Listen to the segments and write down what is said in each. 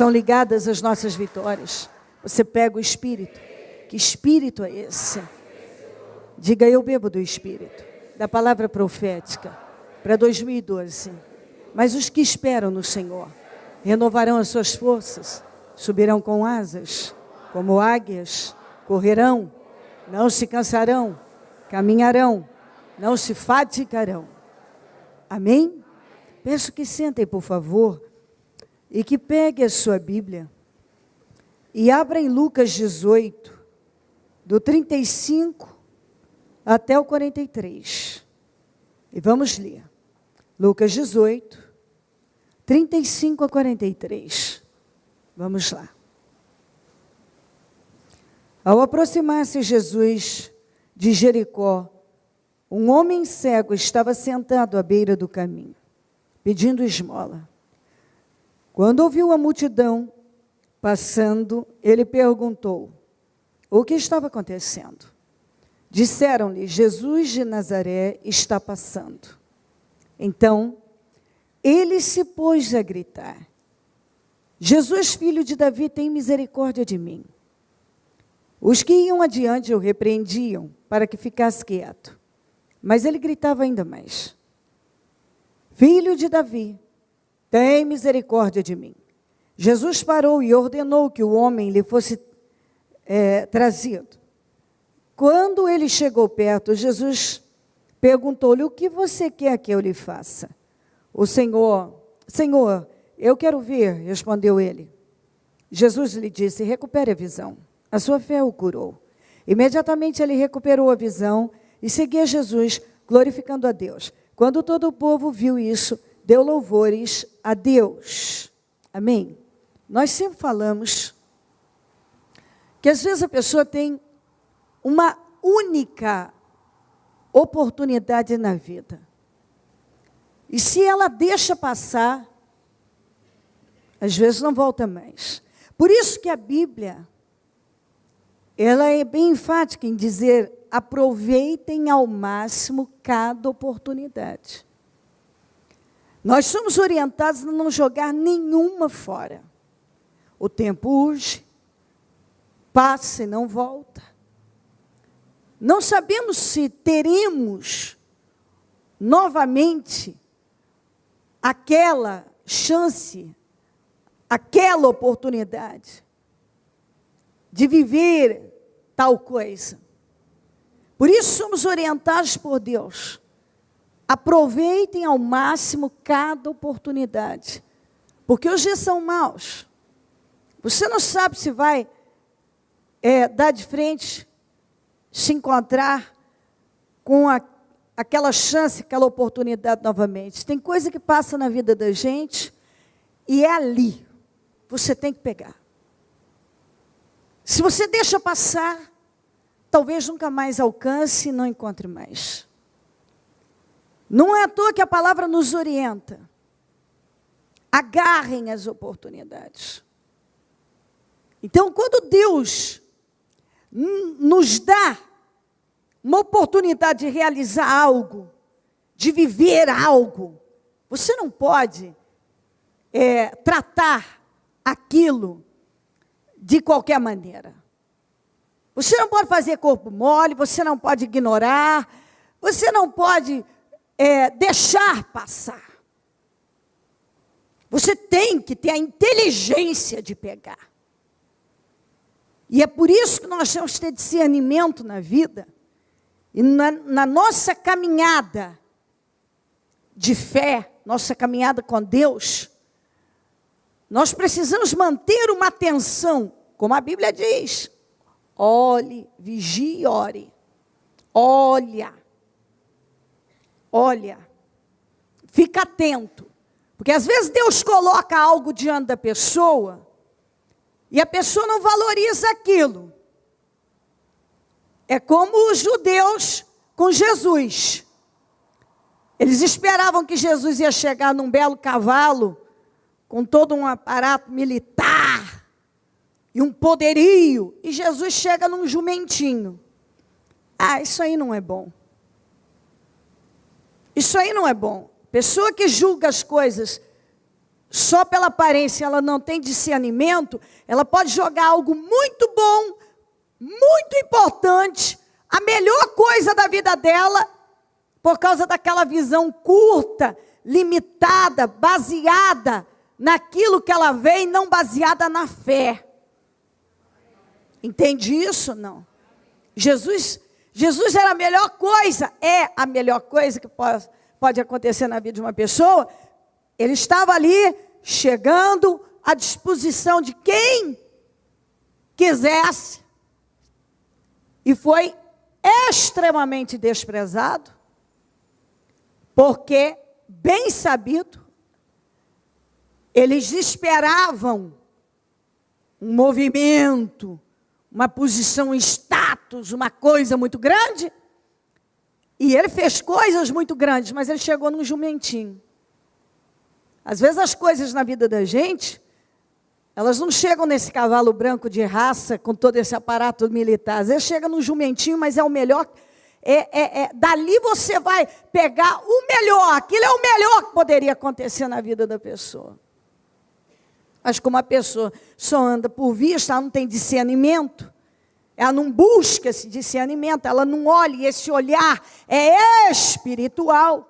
estão ligadas às nossas vitórias. Você pega o Espírito. Que Espírito é esse? Diga, eu bebo do Espírito, da palavra profética, para 2012. Mas os que esperam no Senhor renovarão as suas forças, subirão com asas, como águias, correrão, não se cansarão, caminharão, não se fatigarão. Amém? Peço que sentem, por favor, e que pegue a sua Bíblia e abra em Lucas 18, do 35 até o 43. E vamos ler. Lucas 18, 35 a 43. Vamos lá. Ao aproximar-se Jesus de Jericó, um homem cego estava sentado à beira do caminho, pedindo esmola. Quando ouviu a multidão passando, ele perguntou o que estava acontecendo. Disseram-lhe, Jesus de Nazaré está passando. Então, ele se pôs a gritar, Jesus, filho de Davi, tem misericórdia de mim. Os que iam adiante o repreendiam para que ficasse quieto. Mas ele gritava ainda mais, Filho de Davi, tem misericórdia de mim. Jesus parou e ordenou que o homem lhe fosse trazido. Quando ele chegou perto, Jesus perguntou-lhe, o que você quer que eu lhe faça? O Senhor, eu quero ver, respondeu ele. Jesus lhe disse, recupere a visão. A sua fé o curou. Imediatamente ele recuperou a visão e seguia Jesus, glorificando a Deus. Quando todo o povo viu isso, deu louvores a Deus. Amém? Nós sempre falamos que às vezes a pessoa tem uma única oportunidade na vida. E se ela deixa passar, às vezes não volta mais. Por isso que a Bíblia, ela é bem enfática em dizer, aproveitem ao máximo cada oportunidade. Nós somos orientados a não jogar nenhuma fora. O tempo urge, passa e não volta. Não sabemos se teremos novamente aquela chance, aquela oportunidade de viver tal coisa. Por isso somos orientados por Deus. Aproveitem ao máximo cada oportunidade, porque os dias são maus. Você não sabe se vai dar de frente, se encontrar com aquela chance, aquela oportunidade novamente. Tem coisa que passa na vida da gente e é ali. Você tem que pegar. Se você deixa passar, talvez nunca mais alcance e não encontre mais. Não é à toa que a palavra nos orienta. Agarrem as oportunidades. Então, quando Deus nos dá uma oportunidade de realizar algo, de viver algo, você não pode tratar aquilo de qualquer maneira. Você não pode fazer corpo mole, você não pode ignorar, você não pode deixar passar. Você tem que ter a inteligência de pegar. E é por isso que nós temos que ter discernimento na vida, e na nossa caminhada de fé, nossa caminhada com Deus, nós precisamos manter uma atenção, como a Bíblia diz, olhe, vigie e ore. Olha, fica atento, porque às vezes Deus coloca algo diante da pessoa, e a pessoa não valoriza aquilo. É como os judeus com Jesus. Eles esperavam que Jesus ia chegar num belo cavalo, com todo um aparato militar, e um poderio, e Jesus chega num jumentinho. Isso aí não é bom. Isso aí não é bom. Pessoa que julga as coisas só pela aparência ela não tem discernimento, ela pode jogar algo muito bom, muito importante, a melhor coisa da vida dela, por causa daquela visão curta, limitada, baseada naquilo que ela vê e não baseada na fé. Entende isso? Não. Jesus era a melhor coisa, é a melhor coisa que pode acontecer na vida de uma pessoa. Ele estava ali, chegando à disposição de quem quisesse, e foi extremamente desprezado, porque, bem sabido, eles esperavam um movimento, uma posição, um status, uma coisa muito grande, e ele fez coisas muito grandes, mas ele chegou num jumentinho. Às vezes as coisas na vida da gente, elas não chegam nesse cavalo branco de raça, com todo esse aparato militar. Às vezes chega num jumentinho, mas é o melhor. Dali você vai pegar o melhor. Aquilo é o melhor que poderia acontecer na vida da pessoa. Mas como a pessoa só anda por vista, ela não tem discernimento, ela não busca esse discernimento, ela não olha, e esse olhar é espiritual.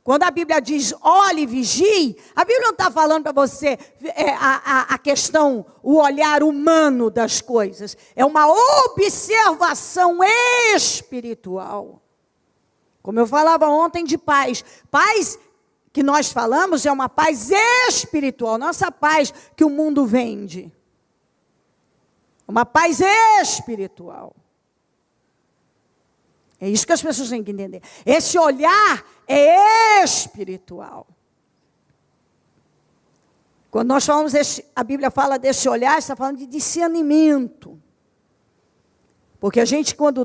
Quando a Bíblia diz, olhe e vigie, a Bíblia não está falando para você a questão, o olhar humano das coisas. É uma observação espiritual. Como eu falava ontem de paz. Paz que nós falamos é uma paz espiritual. Nossa paz que o mundo vende. Uma paz espiritual. É isso que as pessoas têm que entender. Esse olhar é espiritual. Quando nós falamos, a Bíblia fala desse olhar, está falando de discernimento. Porque a gente, quando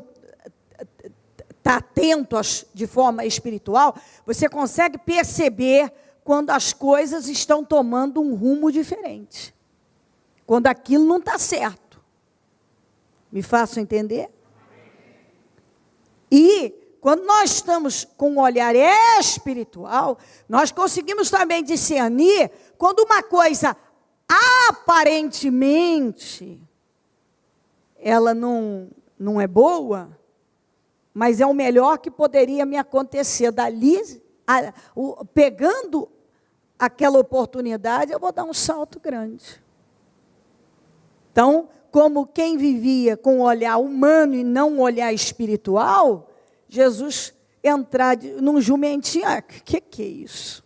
está atento de forma espiritual, você consegue perceber quando as coisas estão tomando um rumo diferente. Quando aquilo não está certo. Me faço entender? E quando nós estamos com um olhar espiritual, nós conseguimos também discernir quando uma coisa aparentemente ela não é boa, mas é o melhor que poderia me acontecer. Dali, pegando aquela oportunidade, eu vou dar um salto grande. Então, como quem vivia com um olhar humano e não um olhar espiritual, Jesus entrar num jumentinho, que é isso?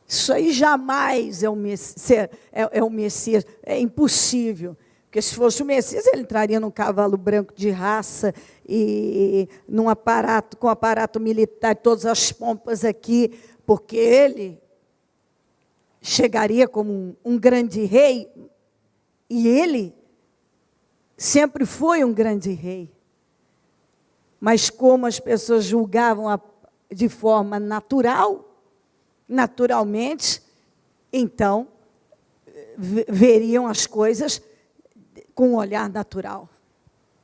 Isso aí jamais é o Messias, é impossível. Porque se fosse o Messias, ele entraria num cavalo branco de raça e num aparato, com aparato militar, todas as pompas aqui, porque ele chegaria como um grande rei, e ele sempre foi um grande rei. Mas como as pessoas julgavam de forma naturalmente, então, veriam as coisas com um olhar natural.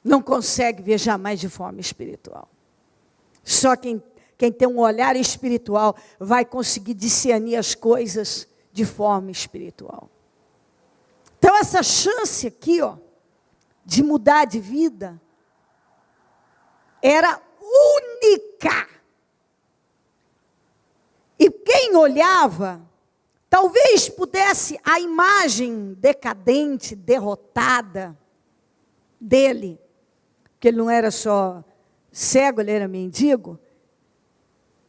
Não consegue ver jamais de forma espiritual. Só quem tem um olhar espiritual vai conseguir discernir as coisas de forma espiritual. Então, essa chance aqui, de mudar de vida, era única. E quem olhava, talvez pudesse a imagem decadente, derrotada dele, porque ele não era só cego, ele era mendigo.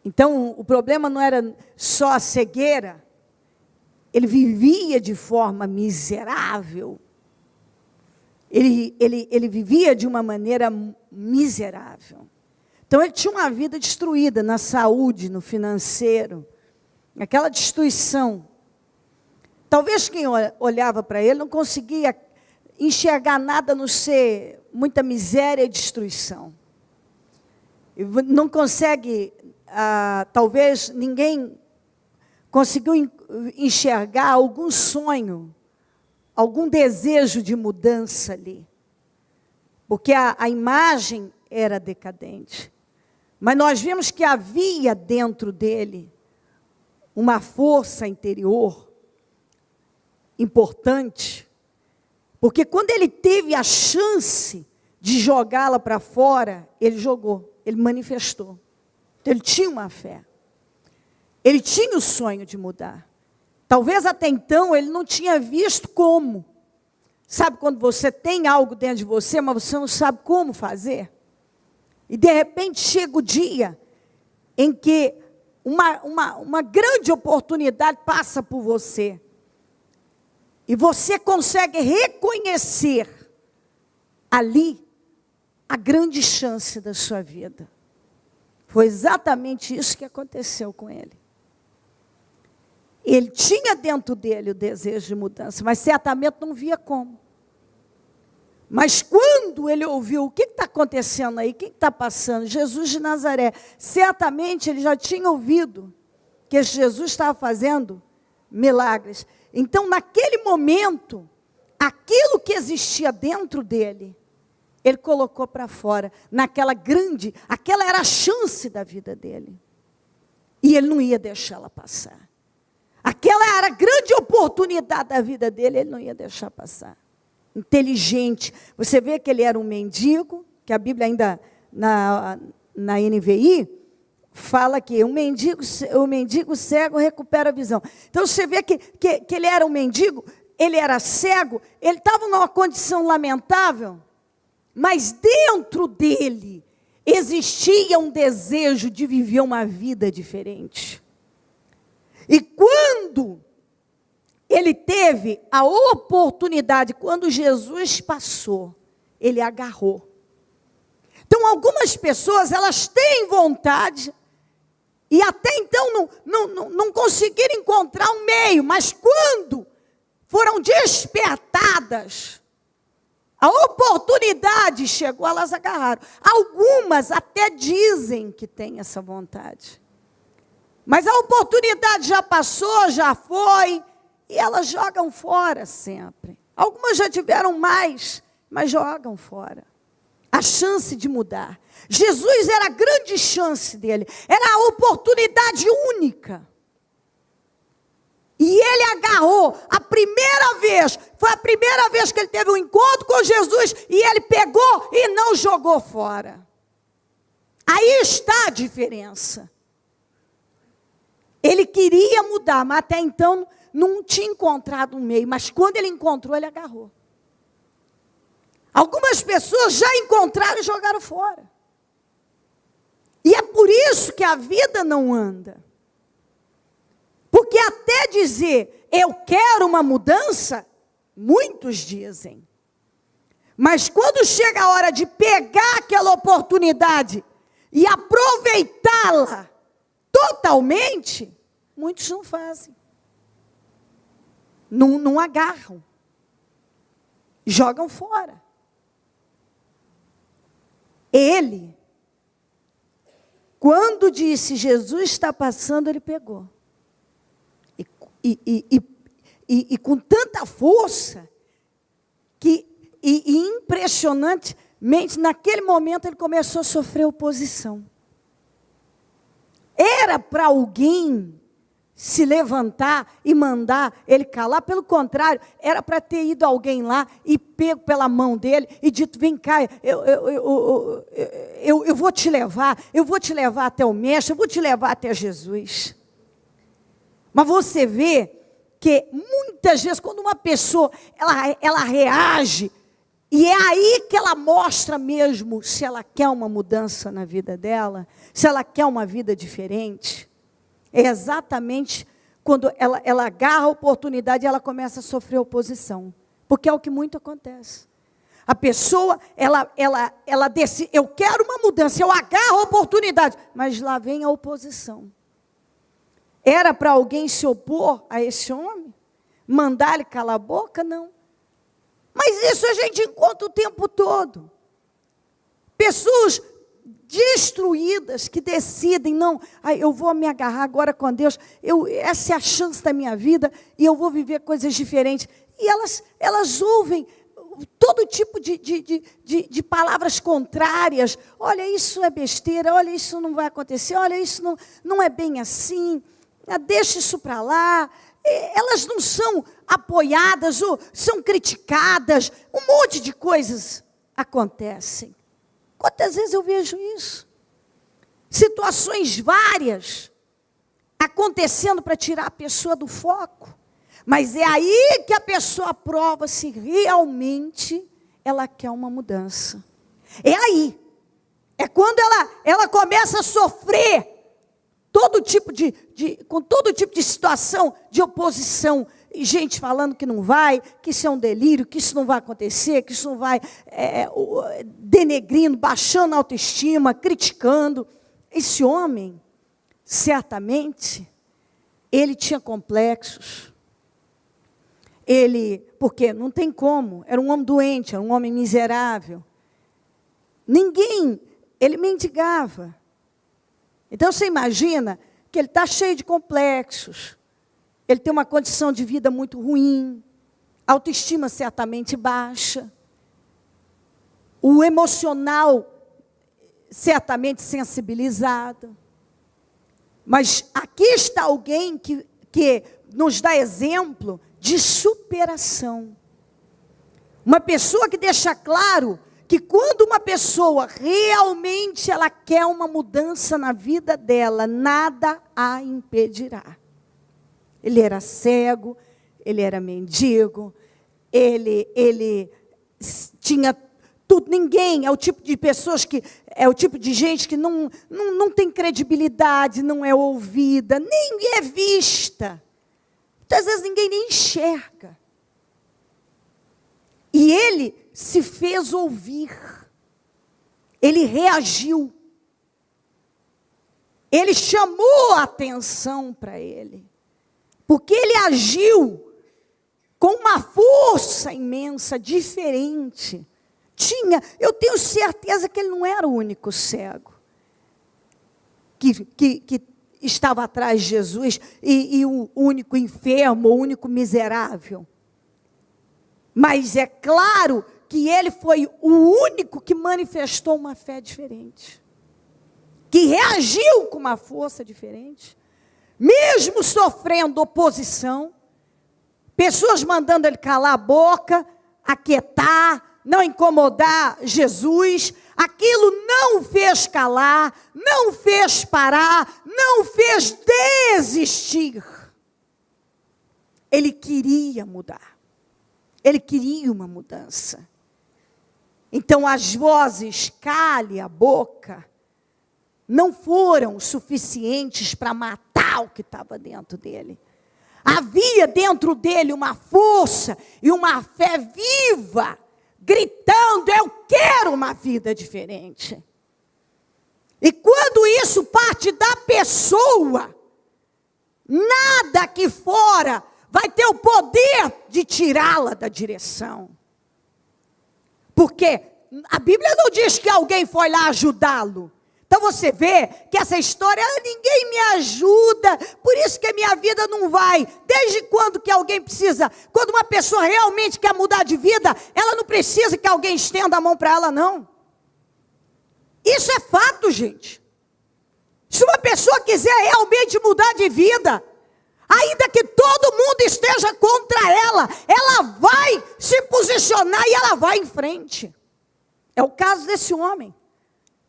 Então, o problema não era só a cegueira, ele vivia de forma miserável. Ele vivia de uma maneira miserável. Então, ele tinha uma vida destruída na saúde, no financeiro, aquela destruição. Talvez quem olhava para ele não conseguia enxergar nada a não ser muita miséria e destruição. Não consegue, talvez ninguém conseguiu enxergar algum sonho, algum desejo de mudança ali. Porque a imagem era decadente. Mas nós vimos que havia dentro dele uma força interior importante, porque quando ele teve a chance de jogá-la para fora, ele jogou, ele manifestou. Então, ele tinha uma fé. Ele tinha o sonho de mudar. Talvez até então ele não tinha visto como. Sabe quando você tem algo dentro de você, mas você não sabe como fazer? E de repente chega o dia em que uma grande oportunidade passa por você. E você consegue reconhecer ali a grande chance da sua vida. Foi exatamente isso que aconteceu com ele. Ele tinha dentro dele o desejo de mudança, mas certamente não via como. Mas quando ele ouviu, o que está acontecendo aí? O que está passando? Jesus de Nazaré. Certamente ele já tinha ouvido que Jesus estava fazendo milagres. Então, naquele momento, aquilo que existia dentro dele, ele colocou para fora. Aquela era a chance da vida dele. E ele não ia deixá-la passar. Aquela era a grande oportunidade da vida dele, ele não ia deixar passar. Inteligente. Você vê que ele era um mendigo, que a Bíblia ainda, na NVI, fala que o mendigo cego recupera a visão. Então você vê que ele era um mendigo, ele era cego, ele estava numa condição lamentável, mas dentro dele existia um desejo de viver uma vida diferente. E quando ele teve a oportunidade, quando Jesus passou, ele agarrou. Então, algumas pessoas, elas têm vontade, e até então não conseguiram encontrar um meio, mas quando foram despertadas, a oportunidade chegou, elas agarraram. Algumas até dizem que têm essa vontade. Mas a oportunidade já passou, já foi, e elas jogam fora sempre. Algumas já tiveram mais, mas jogam fora. A chance de mudar. Jesus era a grande chance dele, era a oportunidade única. E ele agarrou a primeira vez, foi a primeira vez que ele teve um encontro com Jesus, e ele pegou e não jogou fora. Aí está a diferença. Ele queria mudar, mas até então não tinha encontrado um meio. Mas quando ele encontrou, ele agarrou. Algumas pessoas já encontraram e jogaram fora. E é por isso que a vida não anda. Porque até dizer, eu quero uma mudança, muitos dizem. Mas quando chega a hora de pegar aquela oportunidade e aproveitá-la, totalmente, muitos não fazem. Não agarram. Jogam fora. Ele, quando disse, Jesus está passando, ele pegou. E com tanta força, e impressionantemente, naquele momento ele começou a sofrer oposição. Era para alguém se levantar e mandar ele calar, pelo contrário, era para ter ido alguém lá e pego pela mão dele e dito, vem cá, eu vou te levar até o mestre, eu vou te levar até Jesus. Mas você vê que muitas vezes quando uma pessoa, ela reage, e é aí que ela mostra mesmo se ela quer uma mudança na vida dela, se ela quer uma vida diferente. É exatamente quando ela agarra a oportunidade e ela começa a sofrer oposição. Porque é o que muito acontece. A pessoa, ela decide, eu quero uma mudança, eu agarro a oportunidade, mas lá vem a oposição. Era para alguém se opor a esse homem? Mandar ele calar a boca? Não. Mas isso a gente encontra o tempo todo. Pessoas destruídas que decidem, não, eu vou me agarrar agora com Deus, essa é a chance da minha vida e eu vou viver coisas diferentes. E elas ouvem todo tipo de palavras contrárias. Olha, isso é besteira, olha, isso não vai acontecer, olha, isso não é bem assim. deixa isso para lá. Elas não são apoiadas ou são criticadas. Um monte de coisas acontecem. Quantas vezes eu vejo isso? Situações várias acontecendo para tirar a pessoa do foco. Mas é aí que a pessoa prova se realmente ela quer uma mudança. É aí. É quando ela começa a sofrer com todo tipo de situação de oposição. E gente falando que não vai, que isso é um delírio, que isso não vai acontecer, que isso não vai, denegrindo, baixando a autoestima, criticando. Esse homem, certamente, ele tinha complexos. Porque não tem como, era um homem doente, era um homem miserável. Ele mendigava. Então você imagina que ele está cheio de complexos, ele tem uma condição de vida muito ruim, autoestima certamente baixa, o emocional certamente sensibilizado. Mas aqui está alguém que nos dá exemplo de superação. Uma pessoa que deixa claro que quando uma pessoa realmente ela quer uma mudança na vida dela, nada a impedirá. Ele era cego, ele era mendigo, ele tinha tudo. Ninguém, é o tipo de pessoas é o tipo de gente que não tem credibilidade, não é ouvida, nem é vista. Muitas vezes ninguém nem enxerga. E ele se fez ouvir. Ele reagiu. Ele chamou a atenção para ele. Porque ele agiu com uma força imensa, diferente. Eu tenho certeza que ele não era o único cego que estava atrás de Jesus e o único enfermo, o único miserável. Mas é claro que ele foi o único que manifestou uma fé diferente, que reagiu com uma força diferente, mesmo sofrendo oposição, pessoas mandando ele calar a boca, aquietar, não incomodar Jesus. Aquilo não o fez calar, não o fez parar, não o fez desistir. Ele queria mudar. Ele queria uma mudança. Então as vozes, cale a boca, não foram suficientes para matar o que estava dentro dele. Havia dentro dele uma força e uma fé viva, gritando: eu quero uma vida diferente. E quando isso parte da pessoa, nada aqui fora vai ter o poder de tirá-la da direção. Porque a Bíblia não diz que alguém foi lá ajudá-lo. Então você vê que essa história, ninguém me ajuda, por isso que a minha vida não vai. Desde quando que alguém precisa? Quando uma pessoa realmente quer mudar de vida, ela não precisa que alguém estenda a mão para ela, não. Isso é fato, gente. Se uma pessoa quiser realmente mudar de vida, ainda que todo mundo esteja contra ela, ela vai se posicionar e ela vai em frente. É o caso desse homem.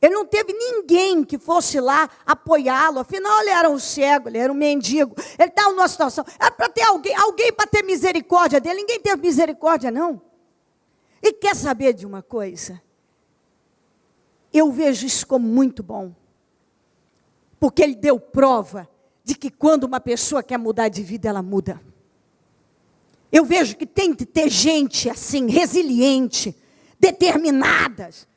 Ele não teve ninguém que fosse lá apoiá-lo. Afinal, ele era um cego, ele era um mendigo. Ele estava numa situação. Era para ter alguém para ter misericórdia dele. Ninguém teve misericórdia, não. E quer saber de uma coisa? Eu vejo isso como muito bom. Porque ele deu prova de que quando uma pessoa quer mudar de vida, ela muda. Eu vejo que tem que ter gente assim, resiliente, determinadas,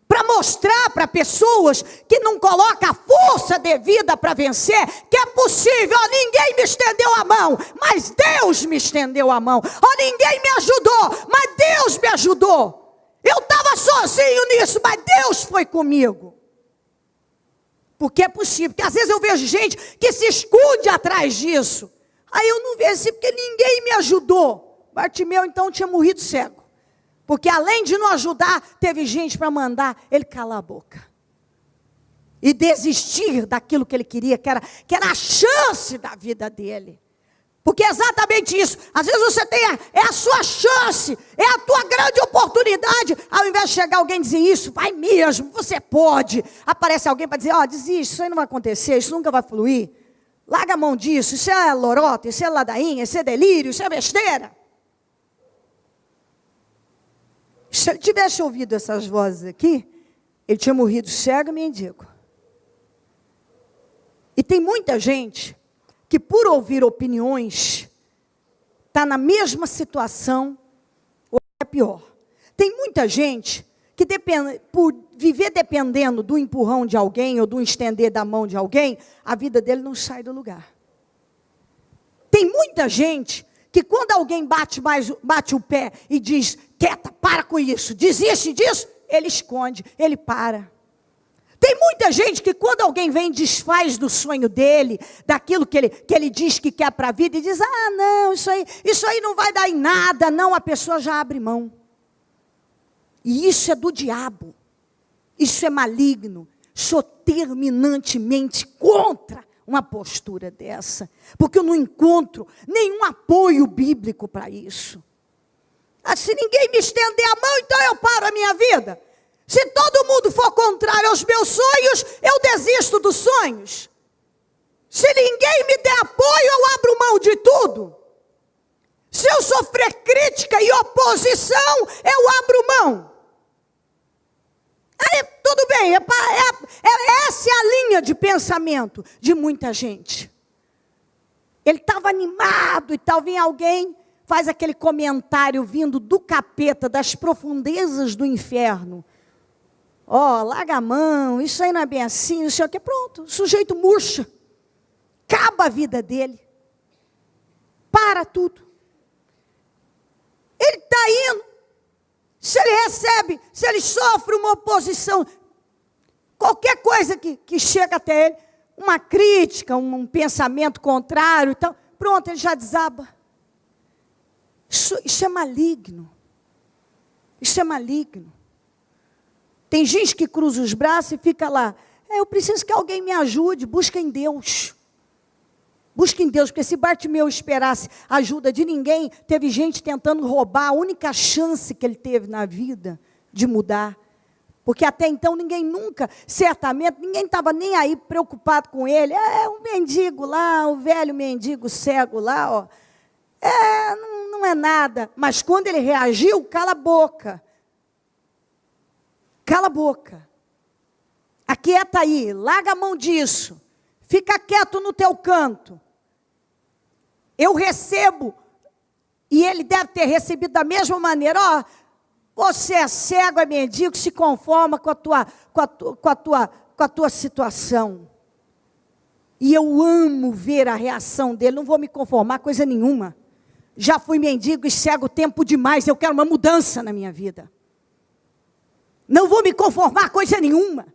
para mostrar para pessoas que não colocam a força devida para vencer, que é possível. Ninguém me estendeu a mão, mas Deus me estendeu a mão. Ninguém me ajudou, mas Deus me ajudou. Eu estava sozinho nisso, mas Deus foi comigo. Porque é possível, porque às vezes eu vejo gente que se esconde atrás disso. Aí eu não vejo assim, porque ninguém me ajudou. Bartimeu então tinha morrido cego. Porque além de não ajudar, teve gente para mandar ele calar a boca. e desistir daquilo que ele queria, que era a chance da vida dele. Porque é exatamente isso. Às vezes você tem a sua chance, é a tua grande oportunidade. Ao invés de chegar alguém e dizer isso, vai mesmo, você pode. Aparece alguém para dizer, desiste, isso aí não vai acontecer, isso nunca vai fluir. Larga a mão disso, isso é lorota, isso é ladainha, isso é delírio, isso é besteira. Se ele tivesse ouvido essas vozes aqui, ele tinha morrido cego e mendigo. E tem muita gente que por ouvir opiniões, está na mesma situação, ou é pior. Tem muita gente que por viver dependendo do empurrão de alguém, ou do estender da mão de alguém, a vida dele não sai do lugar. Tem muita gente que quando alguém bate o pé e diz, quieta, para com isso, desiste disso, ele esconde, ele para. Tem muita gente que quando alguém vem e desfaz do sonho dele, daquilo que ele diz que quer para a vida, e diz, não, isso aí não vai dar em nada, não, a pessoa já abre mão. E isso é do diabo, isso é maligno, sou terminantemente contra uma postura dessa, porque eu não encontro nenhum apoio bíblico para isso. Se ninguém me estender a mão, então eu paro a minha vida. Se todo mundo for contrário aos meus sonhos, eu desisto dos sonhos. Se ninguém me der apoio, eu abro mão de tudo. Se eu sofrer crítica e oposição, eu abro mão. Aí, tudo bem, essa é a linha de pensamento de muita gente. Ele estava animado e tal, vem alguém, faz aquele comentário vindo do capeta, das profundezas do inferno. Larga a mão, isso aí não é bem assim, não sei o que. Pronto, o sujeito murcha. Acaba a vida dele. Para tudo. Ele está indo. Se ele sofre uma oposição, qualquer coisa que chega até ele, uma crítica, um pensamento contrário e tal, pronto, ele já desaba. Isso é maligno. Isso é maligno. Tem gente que cruza os braços e fica lá. Eu preciso que alguém me ajude. Busca em Deus. Busca em Deus, porque se Bartimeu esperasse ajuda de ninguém, teve gente tentando roubar a única chance que ele teve na vida de mudar. Porque até então certamente, ninguém estava nem aí preocupado com ele. O mendigo lá, o velho mendigo cego lá, não é nada. Mas quando ele reagiu, cala a boca. Cala a boca, aquieta aí, larga a mão disso, fica quieto no teu canto. Eu recebo, e ele deve ter recebido da mesma maneira, você é cego, é mendigo, se conforma com a tua situação. E eu amo ver a reação dele, não vou me conformar coisa nenhuma. Já fui mendigo e cego tempo demais, eu quero uma mudança na minha vida. Não vou me conformar coisa nenhuma.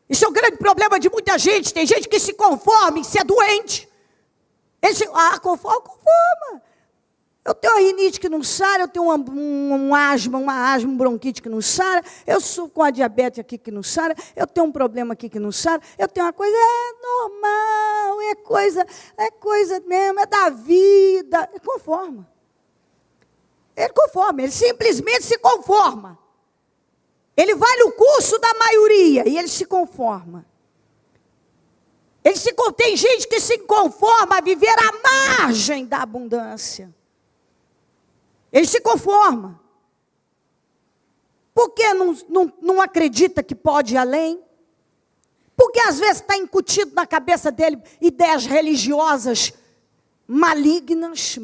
Isso é um grande problema de muita gente. Tem gente que se conforma em ser doente. Conforma. Eu tenho uma rinite que não sara, eu tenho uma asma, um bronquite que não sara, eu sou com a diabetes aqui que não sara, eu tenho um problema aqui que não sara, eu tenho uma coisa, normal, é coisa mesmo, é da vida. Ele conforma. Ele simplesmente se conforma. Ele vai no curso da maioria e ele se conforma. Tem gente que se conforma a viver à margem da abundância. Ele se conforma. Por que não acredita que pode ir além? Porque às vezes está incutido na cabeça dele ideias religiosas malignas,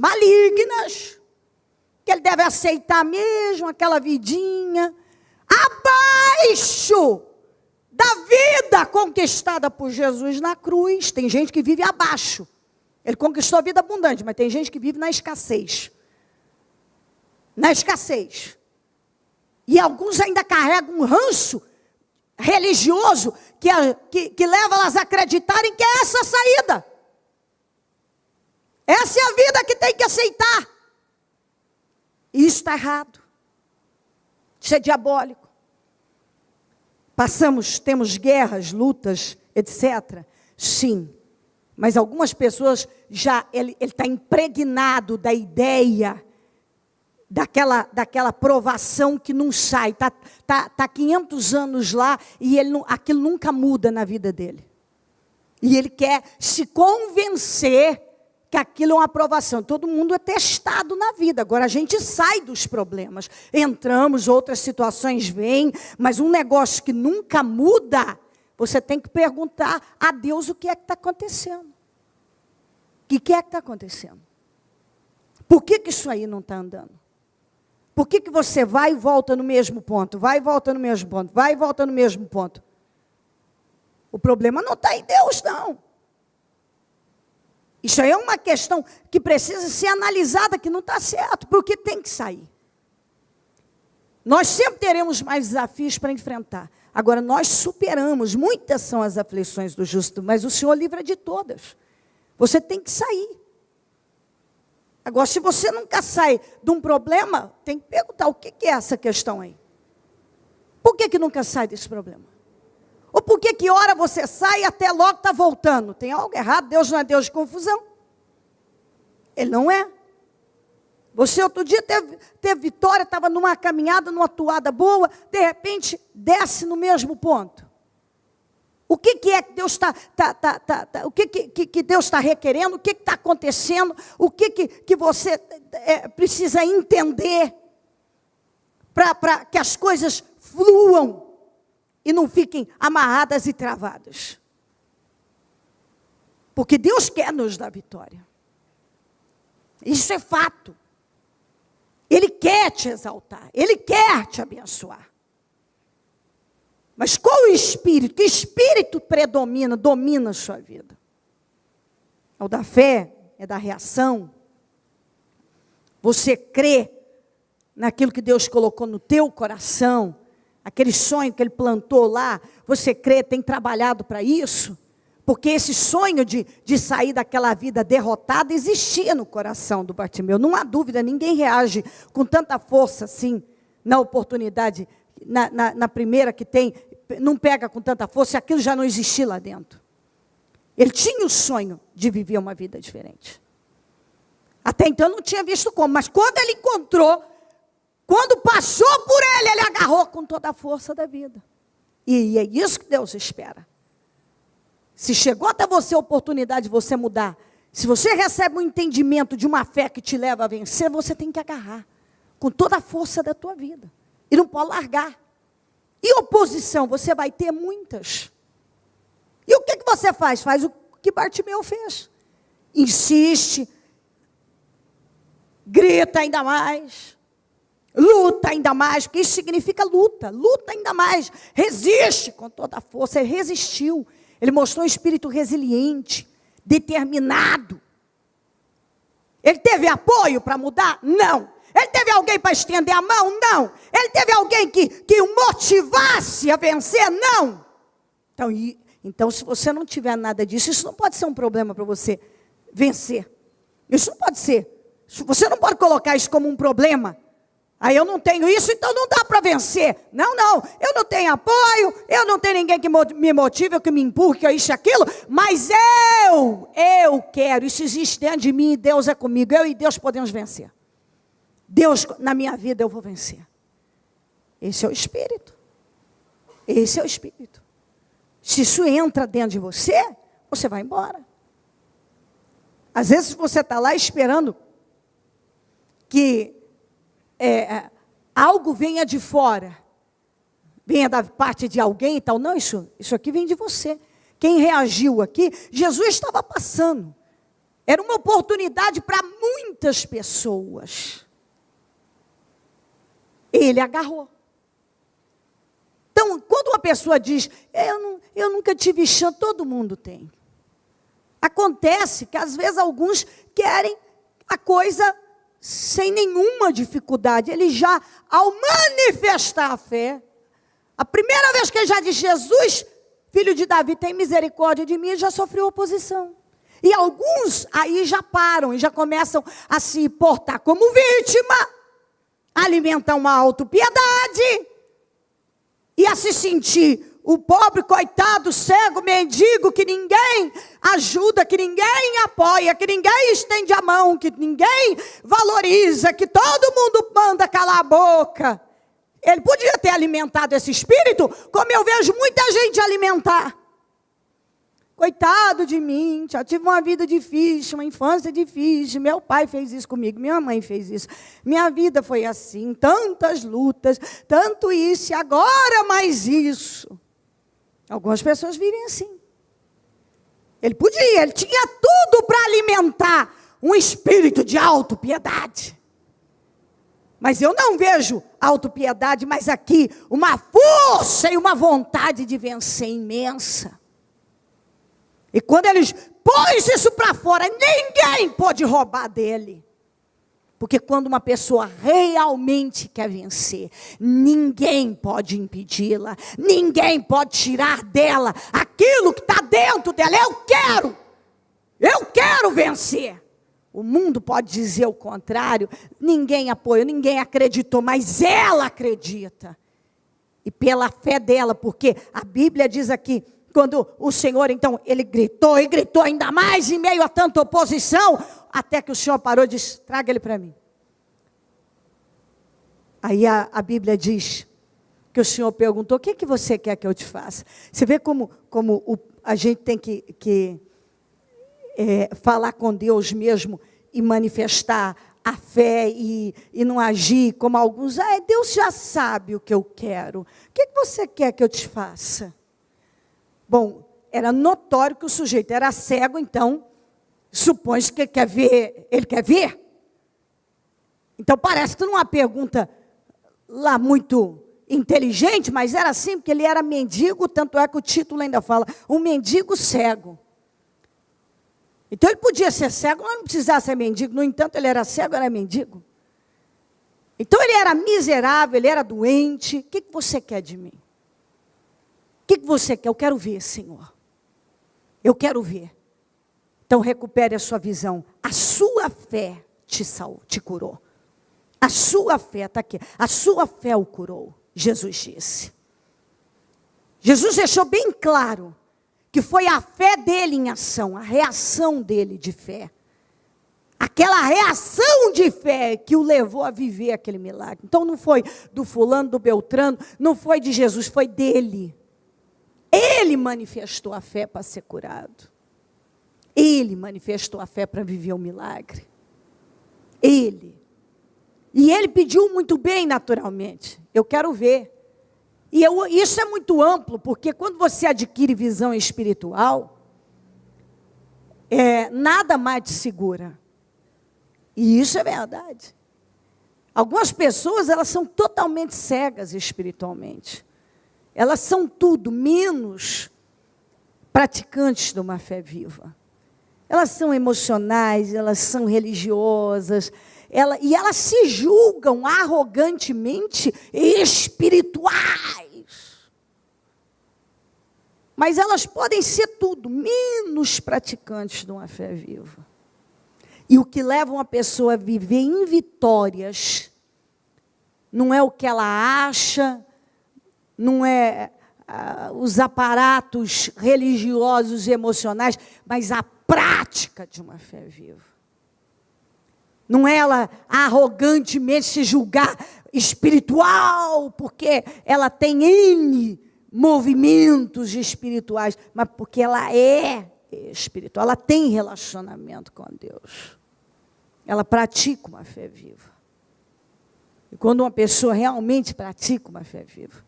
que ele deve aceitar mesmo aquela vidinha abaixo da vida conquistada por Jesus na cruz. Tem gente que vive abaixo. Ele conquistou a vida abundante, mas tem gente que vive na escassez. Na escassez. E alguns ainda carregam um ranço religioso que leva elas a acreditarem que é essa a saída. Essa é a vida que tem que aceitar. E isso está errado. Isso é diabólico. temos guerras, lutas, etc. Sim, mas algumas pessoas ele está impregnado da ideia daquela provação que não sai, tá 500 anos lá e aquilo nunca muda na vida dele. E ele quer se convencer que aquilo é uma aprovação. Todo mundo é testado na vida. Agora a gente sai dos problemas. Entramos, outras situações vêm, mas um negócio que nunca muda, você tem que perguntar a Deus o que é que está acontecendo. O que é que está acontecendo? Por que isso aí não está andando? Por que você vai e volta no mesmo ponto? Vai e volta no mesmo ponto. Vai e volta no mesmo ponto. O problema não está em Deus, não. Isso aí é uma questão que precisa ser analisada, que não está certo, porque tem que sair. Nós sempre teremos mais desafios para enfrentar. Agora, nós superamos, muitas são as aflições do justo, mas o Senhor livra de todas. Você tem que sair. Agora, se você nunca sai de um problema, tem que perguntar, o que é essa questão aí? Por que nunca sai desse problema? Ou por que hora você sai e até logo está voltando? Tem algo errado? Deus não é Deus de confusão. Ele não é. Você outro dia teve vitória, estava numa caminhada, numa toada boa, de repente desce no mesmo ponto. O que é que Deus está o que Deus está requerendo? O que está acontecendo? O que você precisa entender para que as coisas fluam e não fiquem amarradas e travadas? Porque Deus quer nos dar vitória. Isso é fato. Ele quer te exaltar. Ele quer te abençoar. Mas qual o espírito? Que espírito domina a sua vida? É o da fé? É da reação? Você crê naquilo que Deus colocou no teu coração? Aquele sonho que Ele plantou lá, você crê, tem trabalhado para isso? Porque esse sonho de sair daquela vida derrotada existia no coração do Bartimeu. Não há dúvida, ninguém reage com tanta força assim, na oportunidade, na primeira que tem, não pega com tanta força, e aquilo já não existia lá dentro. Ele tinha o sonho de viver uma vida diferente. Até então não tinha visto como, mas quando ele encontrou, quando passou por ele agarrou com toda a força da vida. E é isso que Deus espera. Se chegou até você a oportunidade de você mudar, se você recebe um entendimento de uma fé que te leva a vencer, você tem que agarrar com toda a força da tua vida. E não pode largar. E oposição, você vai ter muitas. E o que você faz? Faz o que Bartimeu fez. Insiste, grita ainda mais, luta ainda mais, porque isso significa luta ainda mais, resiste com toda a força. Ele resistiu, ele mostrou um espírito resiliente, determinado. Ele teve apoio para mudar? Não. Ele teve alguém para estender a mão? Não. Ele teve alguém que o motivasse a vencer? Não. Então, se você não tiver nada disso, isso não pode ser um problema para você vencer. Isso não pode ser. Você não pode colocar isso como um problema. Aí eu não tenho isso, então não dá para vencer. Não, eu não tenho apoio, eu não tenho ninguém que me motive, que me empurre, que isso e aquilo, mas eu quero, isso existe dentro de mim e Deus é comigo, eu e Deus podemos vencer. Deus, na minha vida eu vou vencer. Esse é o Espírito. Esse é o Espírito. Se isso entra dentro de você, você vai embora. Às vezes você está lá esperando que algo venha de fora, venha da parte de alguém e tal. Não, isso aqui vem de você. Quem reagiu aqui, Jesus estava passando. Era uma oportunidade para muitas pessoas. Ele agarrou. Então, quando uma pessoa diz, eu nunca tive chance, todo mundo tem. Acontece que às vezes alguns querem a coisa sem nenhuma dificuldade. Ele já, ao manifestar a fé, a primeira vez que ele já diz, Jesus, filho de Davi, tem misericórdia de mim, já sofreu oposição. E alguns aí já param e já começam a se portar como vítima, alimentar uma autopiedade e a se sentir o pobre, coitado, cego, mendigo, que ninguém ajuda, que ninguém apoia, que ninguém estende a mão, que ninguém valoriza, que todo mundo manda calar a boca. Ele podia ter alimentado esse espírito, como eu vejo muita gente alimentar. Coitado de mim, já tive uma vida difícil, uma infância difícil, meu pai fez isso comigo, minha mãe fez isso, minha vida foi assim, tantas lutas, tanto isso, e agora mais isso. Algumas pessoas vivem assim. Ele tinha tudo para alimentar um espírito de autopiedade. Mas eu não vejo autopiedade, mas aqui uma força e uma vontade de vencer imensa. E quando ele pôs isso para fora, ninguém pôde roubar dele. Porque quando uma pessoa realmente quer vencer, ninguém pode impedi-la, ninguém pode tirar dela aquilo que está dentro dela. Eu quero vencer. O mundo pode dizer o contrário, ninguém apoia, ninguém acreditou, mas ela acredita. E pela fé dela, porque a Bíblia diz aqui, quando o Senhor, então, ele gritou e gritou ainda mais em meio a tanta oposição, até que o Senhor parou e disse, traga ele para mim. Aí a Bíblia diz que o Senhor perguntou, o que você quer que eu te faça? Você vê como a gente tem que falar com Deus mesmo e manifestar a fé e não agir como alguns. Deus já sabe o que eu quero. O que você quer que eu te faça? Bom, era notório que o sujeito era cego, então, supõe que ele quer ver. Então, parece que não é uma pergunta lá muito inteligente, mas era assim, porque ele era mendigo, tanto é que o título ainda fala, um mendigo cego. Então, ele podia ser cego, mas não precisava ser mendigo, no entanto, ele era cego, era mendigo. Então, ele era miserável, ele era doente. O que você quer de mim? O que você quer? Eu quero ver, Senhor. Eu quero ver. Então recupere a sua visão. A sua fé te curou. A sua fé está aqui. A sua fé o curou. Jesus disse. Jesus deixou bem claro que foi a fé dele em ação, a reação dele de fé. Aquela reação de fé que o levou a viver aquele milagre. Então não foi do fulano, do Beltrano, não foi de Jesus, foi dele. Ele manifestou a fé para ser curado. Ele manifestou a fé para viver o milagre. Ele. E ele pediu muito bem, naturalmente. Eu quero ver. E isso é muito amplo, porque quando você adquire visão espiritual, nada mais te segura. E isso é verdade. Algumas pessoas, elas são totalmente cegas espiritualmente. Elas são tudo menos praticantes de uma fé viva. Elas são emocionais, elas são religiosas, e elas se julgam arrogantemente espirituais. Mas elas podem ser tudo menos praticantes de uma fé viva. E o que leva uma pessoa a viver em vitórias não é o que ela acha, não é os aparatos religiosos e emocionais, mas a prática de uma fé viva. Não é ela arrogantemente se julgar espiritual, porque ela tem N movimentos espirituais, mas porque ela é espiritual, ela tem relacionamento com Deus. Ela pratica uma fé viva. E quando uma pessoa realmente pratica uma fé viva,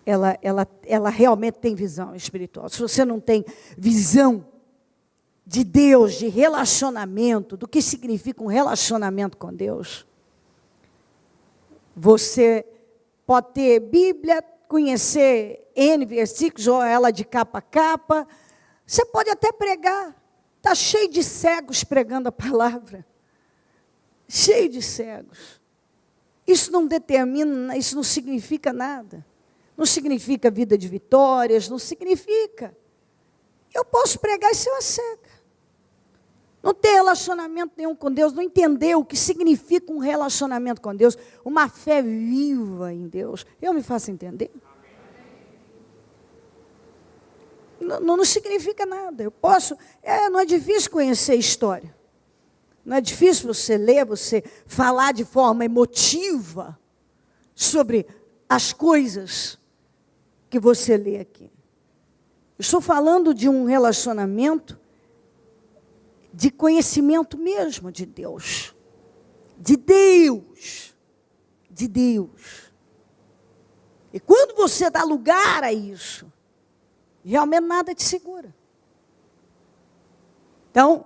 ela realmente tem visão espiritual. Se você não tem visão de Deus, de relacionamento, do que significa um relacionamento com Deus, você pode ter Bíblia, conhecer N versículos, ou ela de capa a capa, você pode até pregar, está cheio de cegos pregando a palavra, cheio de cegos. Isso não determina, isso não significa nada. Não significa vida de vitórias, não significa. Eu posso pregar e ser uma cega. Não ter relacionamento nenhum com Deus, não entender o que significa um relacionamento com Deus, uma fé viva em Deus. Eu me faço entender? Não significa nada. Não é difícil conhecer a história. Não é difícil você ler, você falar de forma emotiva sobre as coisas que você lê aqui. Eu estou falando de um relacionamento de conhecimento mesmo de Deus. De Deus. De Deus. E quando você dá lugar a isso, realmente nada te segura. Então,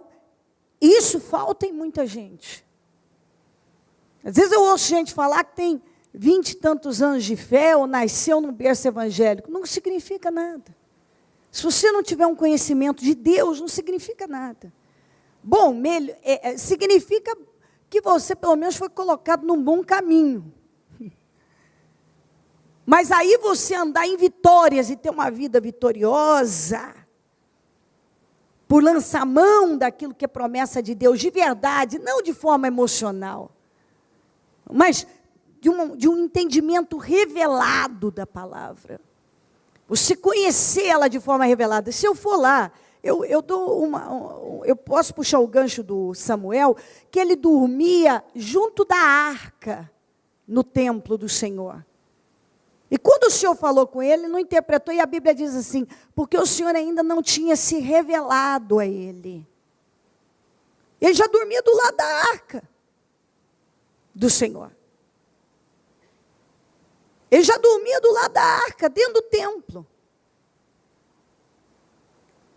isso falta em muita gente. Às vezes eu ouço gente falar que tem 20 e tantos anos de fé ou nasceu num berço evangélico. Não significa nada. Se você não tiver um conhecimento de Deus, não significa nada. Bom, significa que você pelo menos foi colocado num bom caminho. Mas aí você andar em vitórias e ter uma vida vitoriosa, por lançar mão daquilo que é promessa de Deus de verdade, não de forma emocional, mas de um entendimento revelado da palavra. Você conhecer ela de forma revelada. Se eu for lá, eu posso puxar o gancho do Samuel, que ele dormia junto da arca no templo do Senhor. E quando o Senhor falou com ele, não interpretou, e a Bíblia diz assim, porque o Senhor ainda não tinha se revelado a ele. Ele já dormia do lado da arca do Senhor. Ele já dormia do lado da arca, dentro do templo.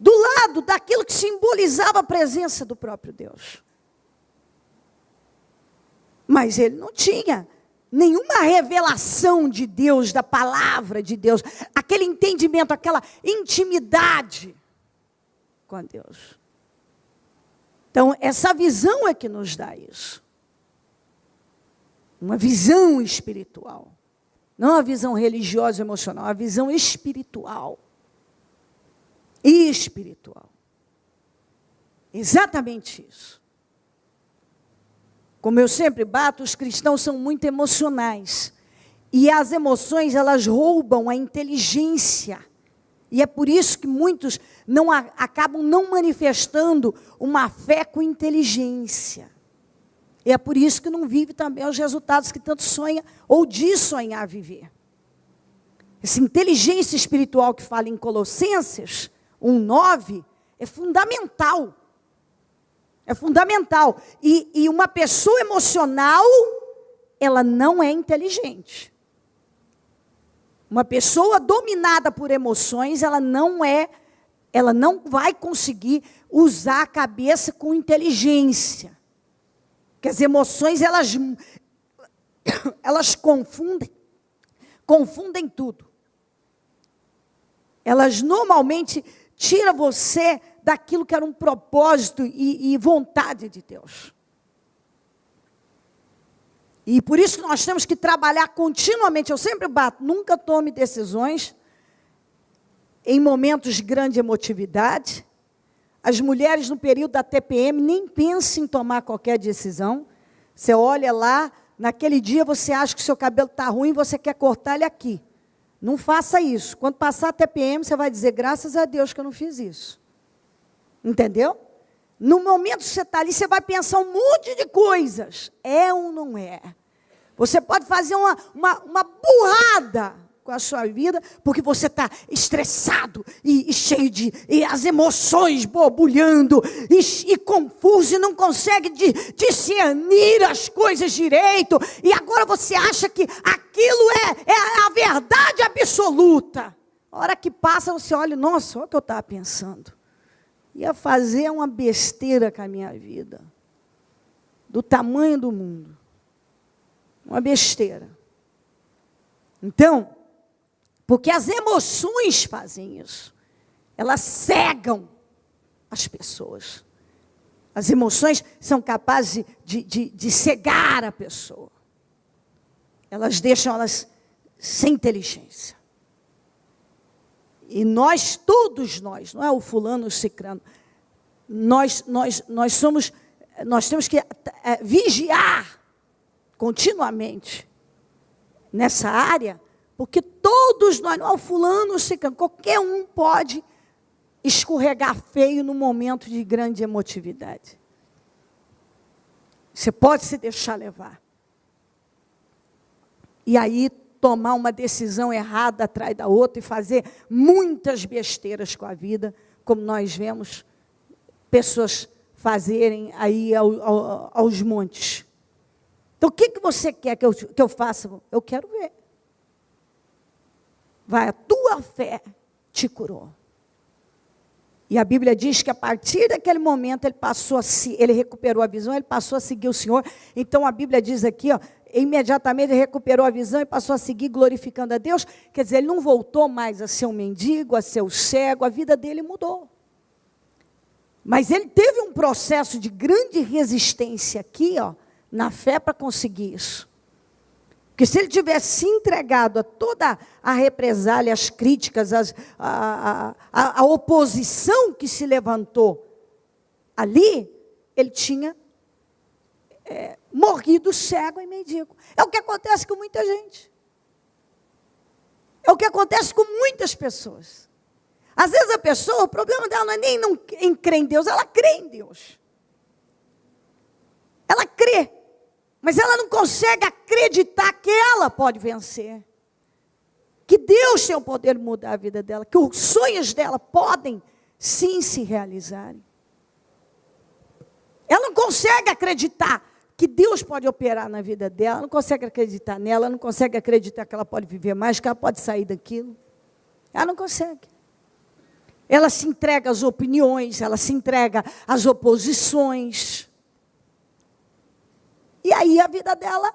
Do lado daquilo que simbolizava a presença do próprio Deus. Mas ele não tinha nenhuma revelação de Deus, da palavra de Deus, aquele entendimento, aquela intimidade com Deus. Então, essa visão é que nos dá isso. Uma visão espiritual. Não uma visão religiosa, emocional, uma visão espiritual. Espiritual. Exatamente isso. Como eu sempre bato, os cristãos são muito emocionais. E as emoções, elas roubam a inteligência. E é por isso que muitos acabam não manifestando uma fé com inteligência. E é por isso que não vive também os resultados que tanto sonha ou diz sonhar viver. Essa inteligência espiritual que fala em Colossenses 1:9 é fundamental. É fundamental. E uma pessoa emocional, ela não é inteligente. Uma pessoa dominada por emoções, ela não vai conseguir usar a cabeça com inteligência. Porque as emoções, elas confundem tudo. Elas normalmente tiram você daquilo que era um propósito e vontade de Deus. E por isso que nós temos que trabalhar continuamente. Eu sempre bato, nunca tome decisões em momentos de grande emotividade. As mulheres no período da TPM nem pensem em tomar qualquer decisão. Você olha lá, naquele dia você acha que o seu cabelo está ruim, você quer cortar ele aqui. Não faça isso. Quando passar a TPM, você vai dizer, graças a Deus que eu não fiz isso. Entendeu? No momento que você está ali, você vai pensar um monte de coisas. É ou não é? Você pode fazer uma burrada com a sua vida, porque você está estressado e cheio e as emoções borbulhando e confuso e não consegue discernir as coisas direito. E agora você acha que aquilo é a verdade absoluta. A hora que passa, você olha, nossa, olha o que eu estava pensando. Ia fazer uma besteira com a minha vida. Do tamanho do mundo. Uma besteira. Então, porque as emoções fazem isso. Elas cegam as pessoas. As emoções são capazes de cegar a pessoa. Elas deixam elas sem inteligência. E nós, todos nós, não é o fulano, o cicrano, nós temos que vigiar continuamente nessa área, porque todos nós, não é o fulano, o cicrano, qualquer um pode escorregar feio no momento de grande emotividade. Você pode se deixar levar. E aí tomar uma decisão errada atrás da outra e fazer muitas besteiras com a vida, como nós vemos pessoas fazerem aí aos montes. Então, o que você quer que eu faça? Eu quero ver. Vai, a tua fé te curou. E a Bíblia diz que a partir daquele momento ele recuperou a visão, ele passou a seguir o Senhor. Então a Bíblia diz aqui, imediatamente ele recuperou a visão e passou a seguir glorificando a Deus. Quer dizer, ele não voltou mais a ser um mendigo, a ser um cego, a vida dele mudou. Mas ele teve um processo de grande resistência aqui, na fé para conseguir isso. Porque se ele tivesse se entregado a toda a represália, as críticas, a oposição que se levantou ali, ele tinha morrido cego e mendigo. É o que acontece com muita gente. É o que acontece com muitas pessoas. Às vezes a pessoa, o problema dela não é nem em crer em Deus, ela crê em Deus. Ela crê. Mas ela não consegue acreditar que ela pode vencer. Que Deus tem o poder de mudar a vida dela. Que os sonhos dela podem, sim, se realizarem. Ela não consegue acreditar que Deus pode operar na vida dela. Não consegue acreditar nela. Não consegue acreditar que ela pode viver mais. Que ela pode sair daquilo. Ela não consegue. Ela se entrega às opiniões. Ela se entrega às oposições. E aí a vida dela,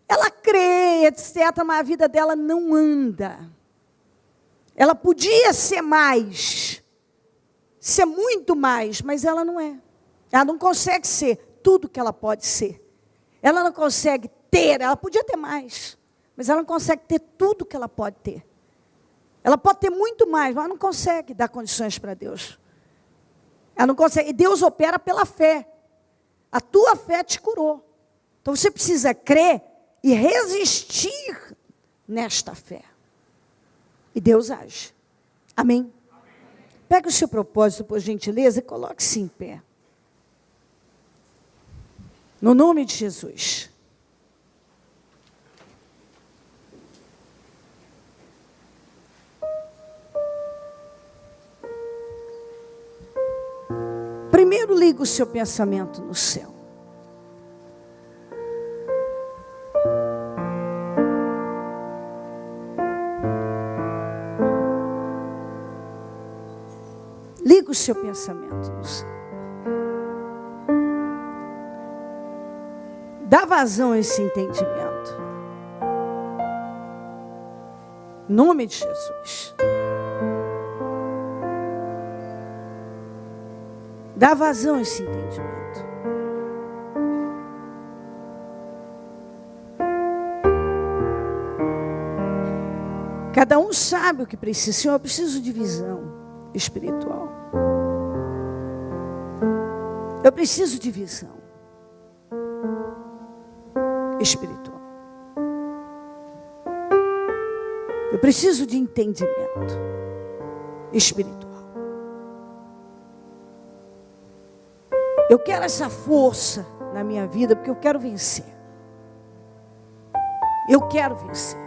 ela crê, etc., mas a vida dela não anda. Ela podia ser mais, ser muito mais, mas ela não é. Ela não consegue ser tudo que ela pode ser. Ela não consegue ter, ela podia ter mais, mas ela não consegue ter tudo que ela pode ter. Ela pode ter muito mais, mas ela não consegue dar condições para Deus. Ela não consegue, e Deus opera pela fé. A tua fé te curou. Então você precisa crer e resistir nesta fé. E Deus age. Amém? Pega o seu propósito, por gentileza, e coloque-se em pé. No nome de Jesus. Primeiro liga o seu pensamento no céu. Liga o seu pensamento no céu. Dá vazão a esse entendimento. Em nome de Jesus. Dá vazão a esse entendimento. Cada um sabe o que precisa. Senhor, eu preciso de visão espiritual. Eu preciso de visão espiritual. Eu preciso de entendimento espiritual. Eu quero essa força na minha vida, porque eu quero vencer. Eu quero vencer.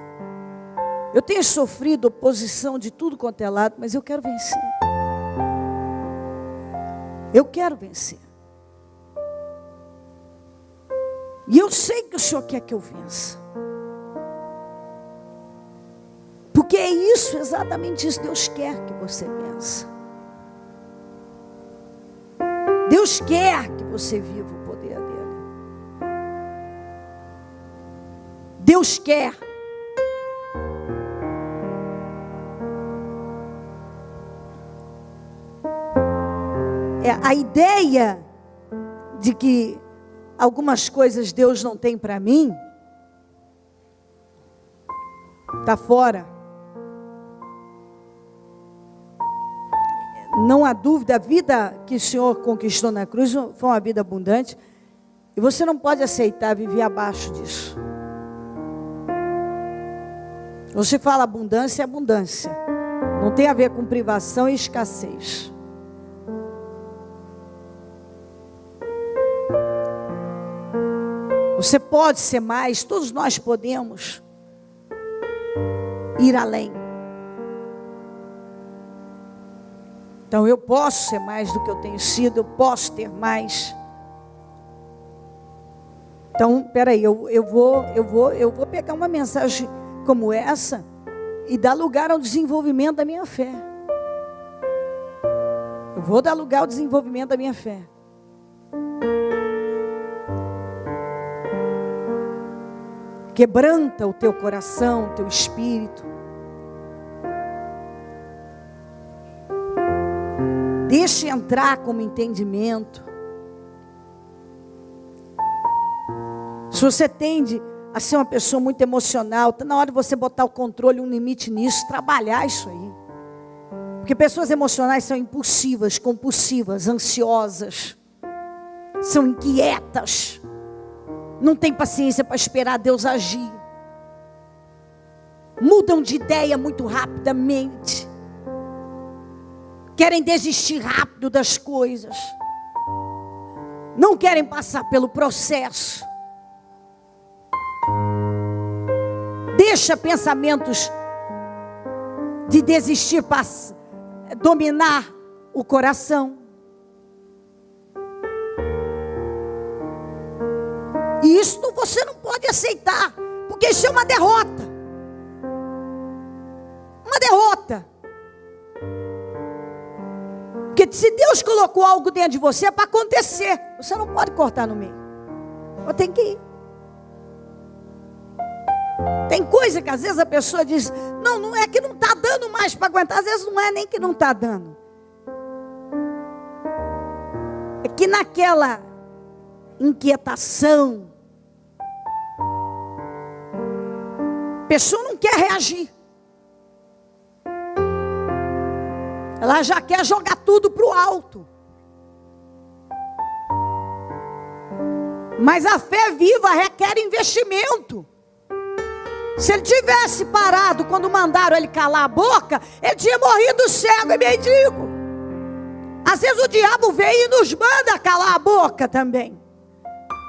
Eu tenho sofrido oposição de tudo quanto é lado, mas eu quero vencer. Eu quero vencer. E eu sei que o Senhor quer que eu vença. Porque é isso, exatamente isso. Deus quer que você vença. Deus quer que você viva o poder dele. Deus quer. A ideia de que algumas coisas Deus não tem para mim está fora. Não há dúvida, a vida que o Senhor conquistou na cruz foi uma vida abundante. E você não pode aceitar viver abaixo disso. Você fala abundância, é abundância. Não tem a ver com privação e escassez. Você pode ser mais, todos nós podemos ir além. Então eu posso ser mais do que eu tenho sido, eu posso ter mais. Então, peraí, eu vou pegar uma mensagem como essa e dar lugar ao desenvolvimento da minha fé. Eu vou dar lugar ao desenvolvimento da minha fé. Quebranta o teu coração, o teu espírito. Deixe entrar como entendimento. Se você tende a ser uma pessoa muito emocional, está na hora de você botar o controle, um limite nisso, trabalhar isso aí. Porque pessoas emocionais são impulsivas, compulsivas, ansiosas, são inquietas, não tem paciência para esperar Deus agir, mudam de ideia muito rapidamente, querem desistir rápido das coisas, não querem passar pelo processo. Deixa pensamentos de desistir dominar o coração. E isso você não pode aceitar, porque isso é uma derrota. Uma derrota. Porque se Deus colocou algo dentro de você, é para acontecer. Você não pode cortar no meio. Você tem que ir. Tem coisa que às vezes a pessoa diz, não é que não está dando mais para aguentar. Às vezes não é nem que não está dando. É que naquela inquietação, a pessoa não quer reagir. Ela já quer jogar tudo para o alto. Mas a fé viva requer investimento. Se ele tivesse parado quando mandaram ele calar a boca, ele tinha morrido cego e mendigo. Às vezes o diabo vem e nos manda calar a boca também.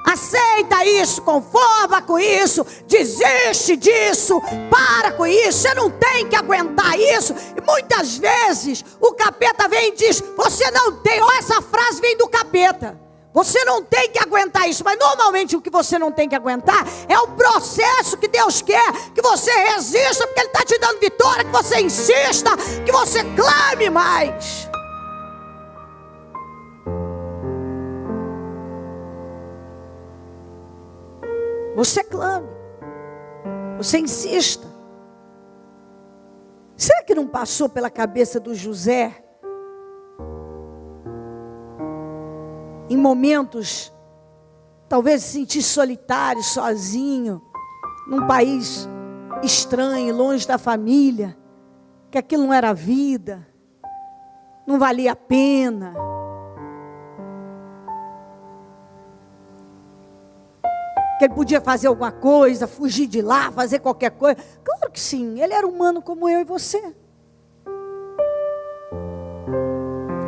Aceita isso, conforma com isso, desiste disso, para com isso, você não tem que aguentar isso. E muitas vezes o capeta vem e diz, você não tem, ou essa frase vem do capeta. Você não tem que aguentar isso, mas normalmente o que você não tem que aguentar é o processo que Deus quer, que você resista, porque Ele está te dando vitória, que você insista, que você clame mais. Você clame, você insista. Será que não passou pela cabeça do José, em momentos, talvez se sentir solitário, sozinho, num país estranho, longe da família, que aquilo não era vida, não valia a pena, que ele podia fazer alguma coisa, fugir de lá, fazer qualquer coisa? Claro que sim, ele era humano como eu e você.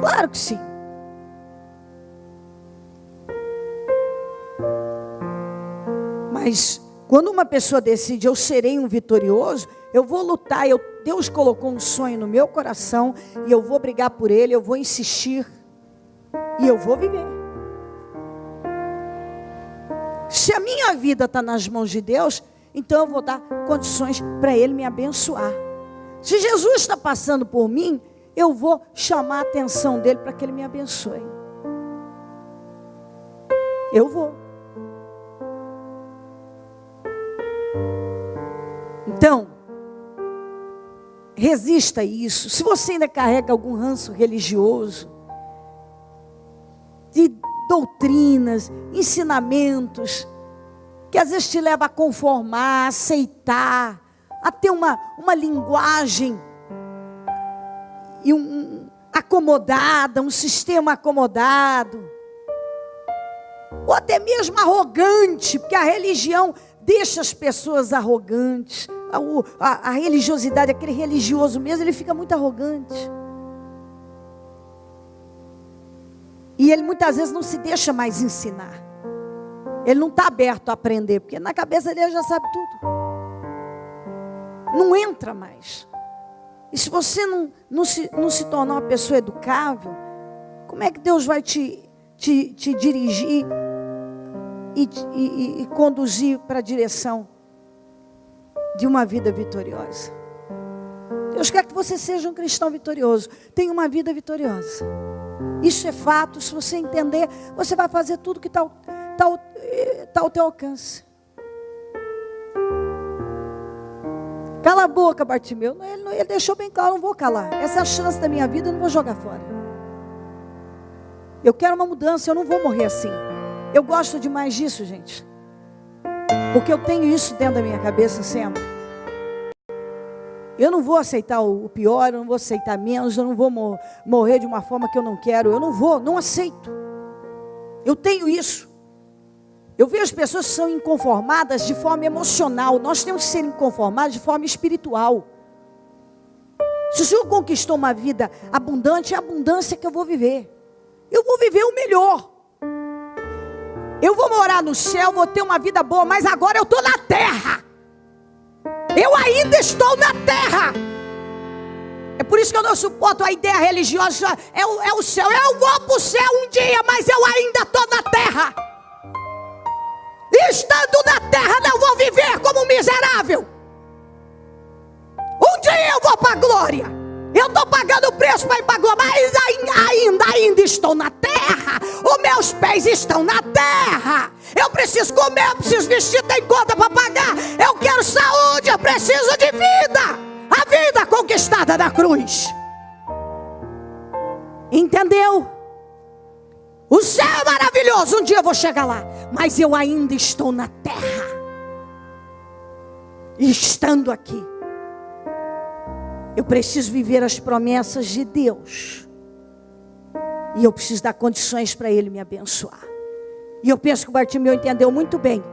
Claro que sim. Mas quando uma pessoa decide, eu serei um vitorioso, eu vou lutar, Deus colocou um sonho no meu coração, e eu vou brigar por ele, eu vou insistir, e eu vou viver. Se a minha vida está nas mãos de Deus, então eu vou dar condições para Ele me abençoar. Se Jesus está passando por mim, eu vou chamar a atenção dEle para que Ele me abençoe. Eu vou. Então, resista a isso. Se você ainda carrega algum ranço religioso, de doutrinas, ensinamentos, que às vezes te leva a conformar, a aceitar, a ter uma linguagem e acomodada, um sistema acomodado, ou até mesmo arrogante, porque a religião deixa as pessoas arrogantes. A religiosidade, aquele religioso mesmo, ele fica muito arrogante. E ele muitas vezes não se deixa mais ensinar. Ele não está aberto a aprender, porque na cabeça dele já sabe tudo. Não entra mais. E se você não se tornar uma pessoa educável, como é que Deus vai te dirigir e conduzir para a direção de uma vida vitoriosa? Deus quer que você seja um cristão vitorioso. Tenha uma vida vitoriosa. Isso é fato. Se você entender, você vai fazer tudo que está ao teu alcance. Cala a boca, Bartimeu. Ele deixou bem claro, não vou calar. Essa é a chance da minha vida, eu não vou jogar fora. Eu quero uma mudança, eu não vou morrer assim. Eu gosto demais disso, gente. Porque eu tenho isso dentro da minha cabeça sempre. Eu não vou aceitar o pior, eu não vou aceitar menos, eu não vou morrer de uma forma que eu não quero. Eu não aceito. Eu tenho isso. Eu vejo as pessoas que são inconformadas de forma emocional. Nós temos que ser inconformados de forma espiritual. Se o Senhor conquistou uma vida abundante, é a abundância que eu vou viver. Eu vou viver o melhor. Eu vou morar no céu, vou ter uma vida boa, mas agora eu estou na terra. Eu ainda estou na terra. É por isso que eu não suporto a ideia religiosa. É o céu. Eu vou para o céu um dia, mas eu ainda estou na terra. Estando na terra, não vou viver como um miserável. Um dia eu vou para a glória. Eu estou pagando o preço para ir para a glória, mas ainda estou na terra. Os meus pés estão na terra. Eu preciso comer, eu preciso vestir, tem conta para pagar. Eu quero saúde, eu preciso de vida. A vida conquistada na cruz. Entendeu? O céu é maravilhoso, um dia eu vou chegar lá. Mas eu ainda estou na terra. E estando aqui, eu preciso viver as promessas de Deus. E eu preciso dar condições para Ele me abençoar. E eu penso que o Bartimeu entendeu muito bem.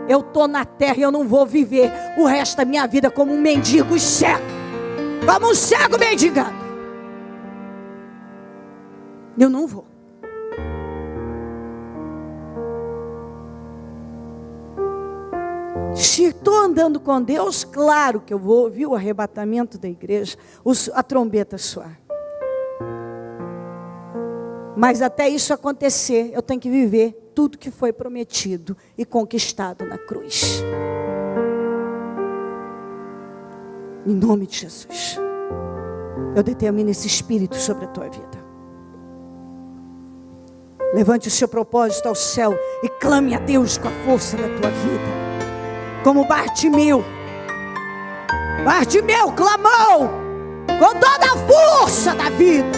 Eu estou na terra e eu não vou viver o resto da minha vida como um mendigo cego. Como um cego mendigando. Eu não vou. Se estou andando com Deus, claro que eu vou ouvir o arrebatamento da igreja, a trombeta soar. Mas até isso acontecer, eu tenho que viver tudo que foi prometido e conquistado na cruz. Em nome de Jesus, eu determino esse espírito sobre a tua vida. Levante o seu propósito ao céu e clame a Deus com a força da tua vida. Como Bartimeu clamou com toda a força da vida.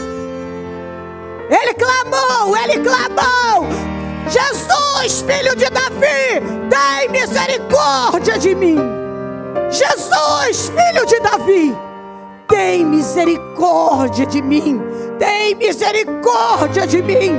Ele clamou. Jesus, filho de Davi, tem misericórdia de mim. Jesus, filho de Davi, tem misericórdia de mim. Tem misericórdia de mim.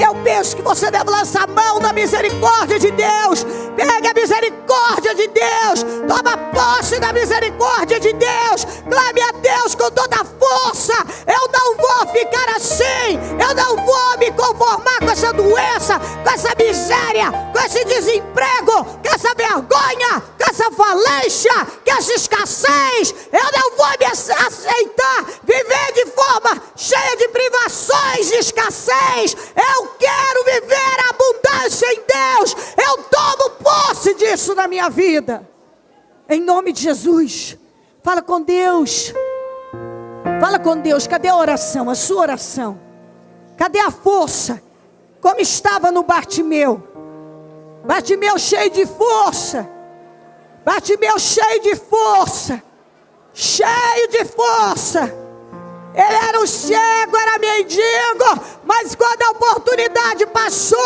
Eu penso que você deve lançar a mão na misericórdia de Deus. Pegue a misericórdia de Deus. Toma posse da misericórdia de Deus. Clame a Deus com toda a força. Eu não vou ficar assim. Eu não vou me conformar com essa doença, com essa miséria, com esse desemprego, com essa vergonha, com essa falência, com essa escassez. Eu não vou me aceitar viver de forma cheia de privações, de escassez. Eu quero viver a abundância em Deus. Eu tomo posse disso na minha vida. Em nome de Jesus. Fala com Deus. Fala com Deus. Cadê a oração? A sua oração. Cadê a força? Como estava no Bartimeu. Bartimeu cheio de força. Bartimeu cheio de força. Cheio de força. Ele era um cego, era mendigo, mas quando a oportunidade passou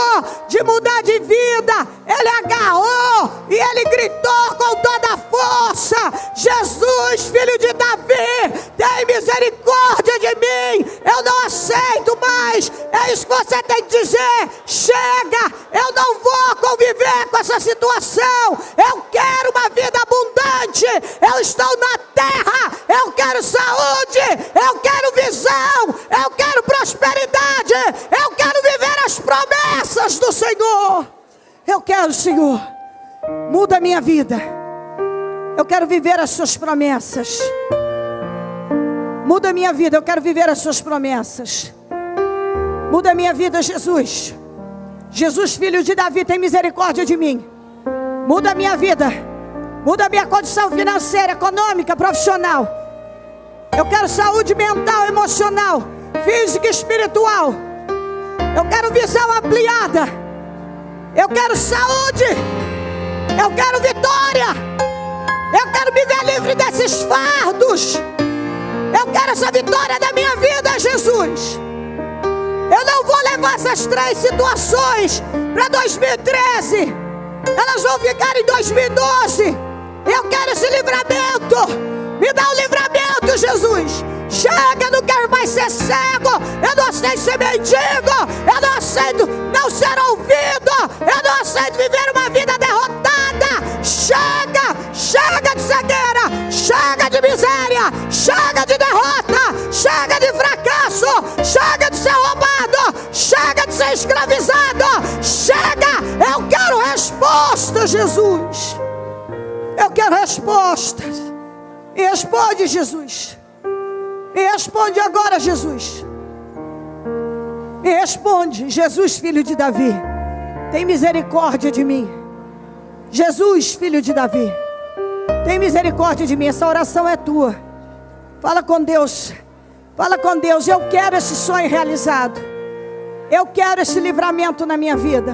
de mudar de vida, ele agarrou e ele gritou com toda a força: Jesus, filho de Davi, tem misericórdia de mim, eu não aceito mais. É isso que você tem que dizer: chega, eu não vou conviver com essa situação. Eu quero uma vida abundante. Eu estou na terra. Eu quero saúde. Eu quero visão. Eu quero prosperidade. Eu quero viver as promessas do Senhor. Eu quero, Senhor, muda a minha vida. Eu quero viver as suas promessas. Muda a minha vida, eu quero viver as suas promessas. Muda a minha vida, Jesus. Jesus, filho de Davi, tem misericórdia de mim. Muda a minha vida. Muda a minha condição financeira, econômica, profissional. Eu quero saúde mental, emocional, física e espiritual. Eu quero visão ampliada. Eu quero saúde. Eu quero vitória. Eu quero me ver livre desses fardos. Eu quero essa vitória da minha vida, Jesus. Eu não vou levar essas 3 situações para 2013. Elas vão ficar em 2012. Eu quero esse livramento. Me dá um livramento, Jesus. Chega, eu não quero mais ser cego. Eu não aceito ser mendigo. Eu não aceito não ser ouvido. Eu não aceito viver uma vida derrotada. Chega, chega de cegueira. Chega de miséria. Chega de derrota. Chega de fracasso. Chega de ser roubado. Chega de ser escravizado. Chega, eu quero resposta, Jesus. Eu quero respostas. E responde, Jesus. E responde agora, Jesus. E responde, Jesus, filho de Davi, tem misericórdia de mim. Jesus, filho de Davi, tem misericórdia de mim. Essa oração é tua. Fala com Deus. Fala com Deus. Eu quero esse sonho realizado. Eu quero esse livramento na minha vida.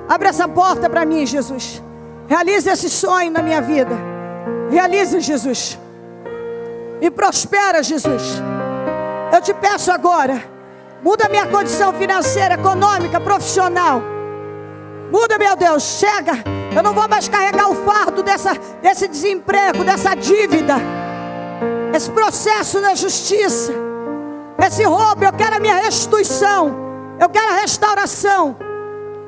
Abre essa porta para mim, Jesus. Realiza esse sonho na minha vida. Realiza, Jesus. Me prospera, Jesus. Eu te peço agora, muda a minha condição financeira, econômica, profissional. Muda, meu Deus, chega. Eu não vou mais carregar o fardo desse desemprego, dessa dívida, esse processo na justiça, esse roubo. Eu quero a minha restituição. Eu quero a restauração.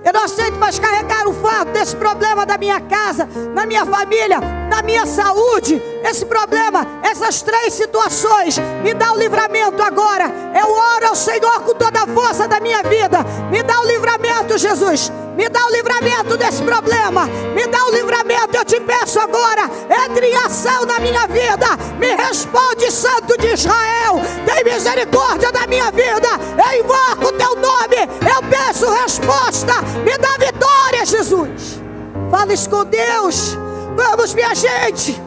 Eu não aceito mais carregar o fardo desse problema da minha casa, na minha família, na minha saúde. Esse problema, essas 3 situações, me dá o livramento agora. Eu oro ao Senhor com toda a força da minha vida. Me dá o livramento, Jesus. Me dá o livramento desse problema. Me dá o livramento, eu te peço agora. Entre em ação na minha vida. Me responde, Santo de Israel. Tem misericórdia da minha vida. Eu invoco o teu nome. Eu peço resposta. Me dá vitória, Jesus. Fala isso com Deus. Vamos, minha gente.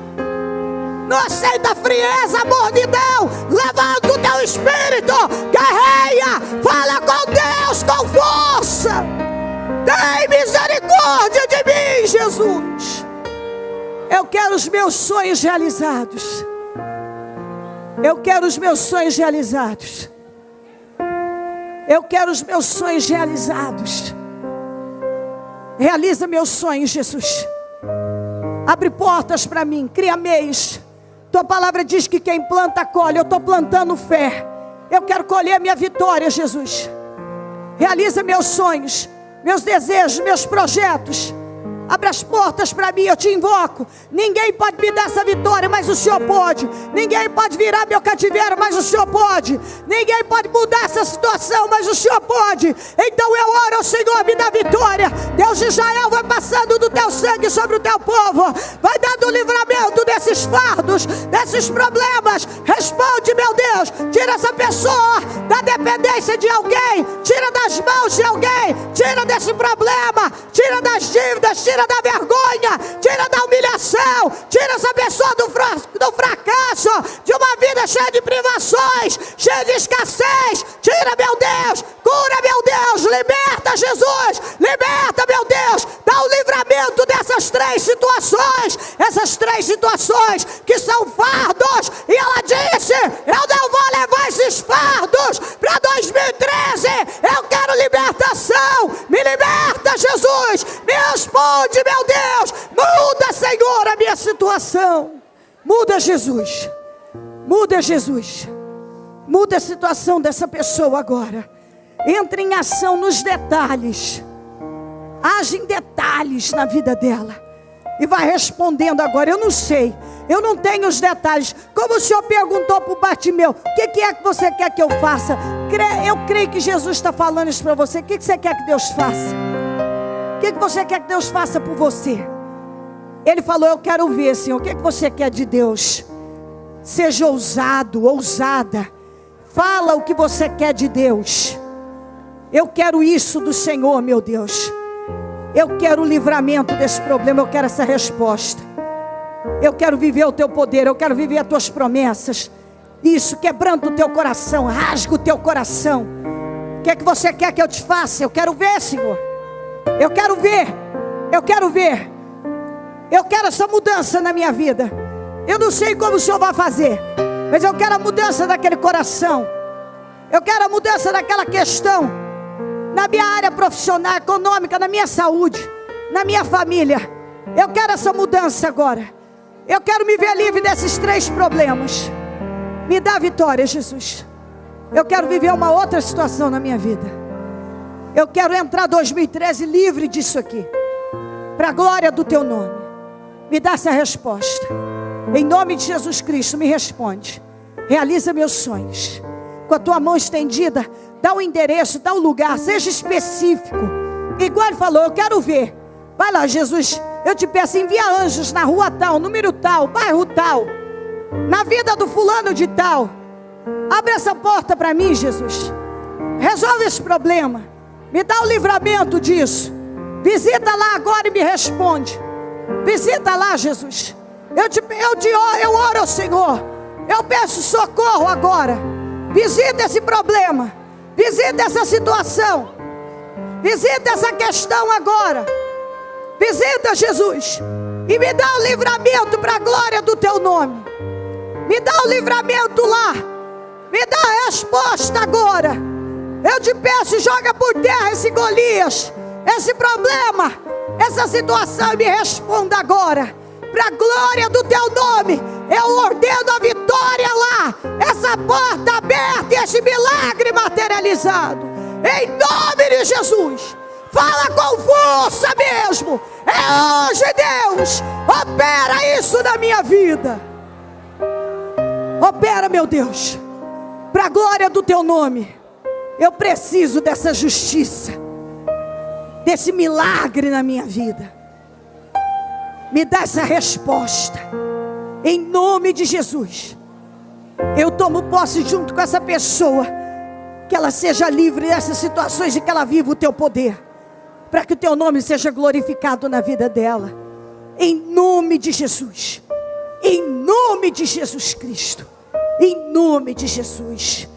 Não aceita frieza, mornidão. Levanta o teu espírito. Guerreia. Fala com Deus com força. Tem misericórdia de mim, Jesus. Eu quero os meus sonhos realizados. Eu quero os meus sonhos realizados. Eu quero os meus sonhos realizados. Realiza meus sonhos, Jesus. Abre portas para mim, cria meios. Tua palavra diz que quem planta, colhe. Eu estou plantando fé. Eu quero colher minha vitória, Jesus. Realiza meus sonhos, meus desejos, meus projetos. Abre as portas para mim, eu te invoco. Ninguém pode me dar essa vitória, mas o Senhor pode. Ninguém pode virar meu cativeiro, mas o Senhor pode. Ninguém pode mudar essa situação, mas o Senhor pode. Então eu oro ao Senhor, me dá vitória. Deus de Israel, vai passando do teu sangue sobre o teu povo. Vai dando livramento desses fardos, desses problemas. Responde, meu Deus. Tira essa pessoa da dependência de alguém. Tira das mãos de alguém. Tira desse problema. Tira das dívidas. Tira da vergonha, tira da humilhação, tira essa pessoa do fracasso, de uma vida cheia de privações, cheia de escassez. Tira, meu Deus, cura, meu Deus, liberta, Jesus, liberta, meu Deus, dá o livramento dessas 3 situações, essas 3 situações que são fardos. E ela disse: eu não vou levar esses fardos para 2013, eu quero libertação. Me liberta, Jesus, me responde, meu Deus. Muda, Senhor, a minha situação. Muda, Jesus. Muda, Jesus. Muda a situação dessa pessoa agora. Entre em ação nos detalhes. age em detalhes na vida dela. E vai respondendo agora. Eu não sei, eu não tenho os detalhes. Como o Senhor perguntou para o Bartimeu: o que é que você quer que eu faça? Eu creio que Jesus está falando isso para você. O que você quer que Deus faça? O que você quer que Deus faça por você? Ele falou: eu quero ver, Senhor. O que você quer de Deus? Seja ousado, ousada. Fala o que você quer de Deus. Eu quero isso do Senhor, meu Deus. Eu quero o livramento desse problema. Eu quero essa resposta. Eu quero viver o teu poder. Eu quero viver as tuas promessas. Isso, quebrando o teu coração. Rasga o teu coração. O que é que você quer que eu te faça? Eu quero ver, Senhor. Eu quero ver. Eu quero ver. Eu quero essa mudança na minha vida. Eu não sei como o Senhor vai fazer, mas eu quero a mudança daquele coração. Eu quero a mudança daquela questão, na minha área profissional, econômica, na minha saúde, na minha família. Eu quero essa mudança agora. Eu quero me ver livre desses 3 problemas. Me dá vitória, Jesus. Eu quero viver uma outra situação na minha vida. Eu quero entrar 2013 livre disso aqui, para a glória do teu nome. Me dá essa resposta. Em nome de Jesus Cristo, me responde. Realiza meus sonhos. Com a tua mão estendida, dá o endereço, dá o lugar, seja específico. Igual ele falou: eu quero ver. Vai lá, Jesus, eu te peço, envia anjos na rua tal, número tal, bairro tal, na vida do fulano de tal. Abre essa porta para mim, Jesus. Resolve esse problema. Me dá o livramento disso. Visita lá agora e me responde. Visita lá, Jesus. Eu oro ao Senhor. Eu peço socorro agora. Visita esse problema. Visita essa situação. Visita essa questão agora. Visita, Jesus. E me dá o livramento para a glória do teu nome. Me dá o livramento lá. Me dá a resposta agora. Eu te peço, joga por terra esse Golias, esse problema, essa situação, e me responda agora. Para a glória do teu nome, eu ordeno a vitória lá, essa porta aberta e esse milagre materializado, em nome de Jesus. Fala com força mesmo. É hoje, Deus. Opera isso na minha vida. Opera, meu Deus, para a glória do teu nome. Eu preciso dessa justiça, desse milagre na minha vida. Me dá essa resposta, em nome de Jesus. Eu tomo posse junto com essa pessoa, que ela seja livre dessas situações e que ela viva o teu poder, para que o teu nome seja glorificado na vida dela, em nome de Jesus, em nome de Jesus Cristo, em nome de Jesus.